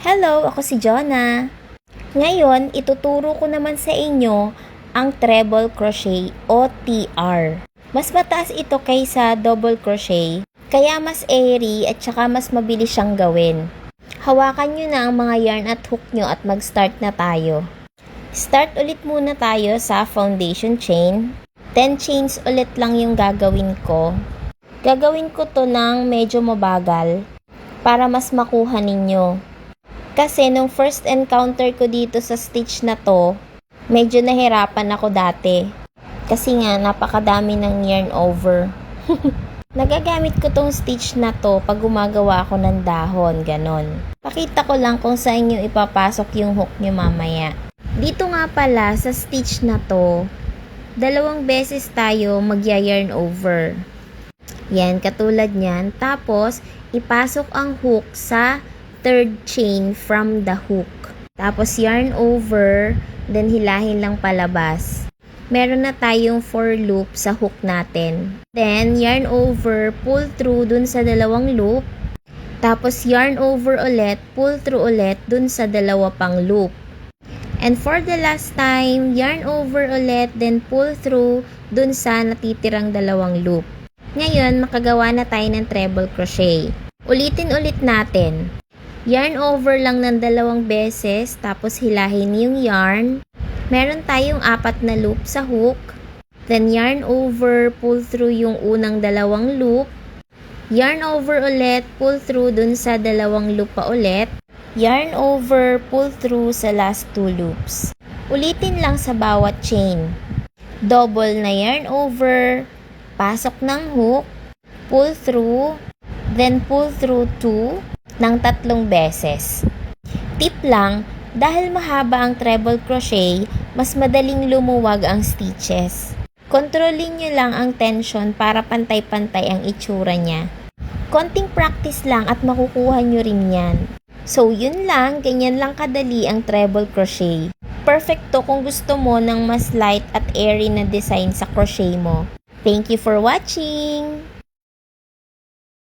Hello, ako si Jonah. Ngayon, ituturo ko naman sa inyo ang treble crochet o TR. Mas mataas ito kaysa double crochet, kaya mas airy at saka mas mabilis siyang gawin. Hawakan nyo na ang mga yarn at hook nyo at mag-start na tayo. Start ulit muna tayo sa foundation chain. 10 chains ulit lang yung gagawin ko. Gagawin ko to ng medyo mabagal para mas makuha ninyo. Kasi nung first encounter ko dito sa stitch na to, medyo nahirapan ako dati. Kasi nga napakadami ng yarn over. Nagagamit ko tong stitch na to pag gumagawa ako ng dahon, ganon. Pakita ko lang kung saan nyo ipapasok yung hook nyo mamaya. Dito nga pala sa stitch na to, 2 beses tayo magya-yarn over. Yan, katulad nyan. Tapos, ipasok ang hook sa 3rd chain from the hook. Tapos, yarn over, then hilahin lang palabas. Meron na tayong 4 loop sa hook natin. Then, yarn over, pull through dun sa 2 loop. Tapos, yarn over ulit, pull through ulit dun sa 2 pang loop. And for the last time, yarn over ulit, then pull through dun sa natitirang 2 loop. Ngayon, makagawa na tayo ng treble crochet. Ulitin ulit natin. Yarn over lang ng 2 beses, tapos hilahin yung yarn. Meron tayong 4 na loop sa hook. Then yarn over, pull through yung unang 2 loop. Yarn over ulit, pull through dun sa 2 loop pa ulit. Yarn over, pull through sa last 2 loops. Ulitin lang sa bawat chain. Double na yarn over, pasok ng hook, pull through, then pull through 2 ng 3 beses. Tip lang, dahil mahaba ang treble crochet, mas madaling lumuwag ang stitches. Kontrolin nyo lang ang tension para pantay-pantay ang itsura niya. Konting practice lang at makukuha nyo rin yan. So yun lang, ganyan lang kadali ang treble crochet. Perfecto kung gusto mo ng mas light at airy na design sa crochet mo. Thank you for watching!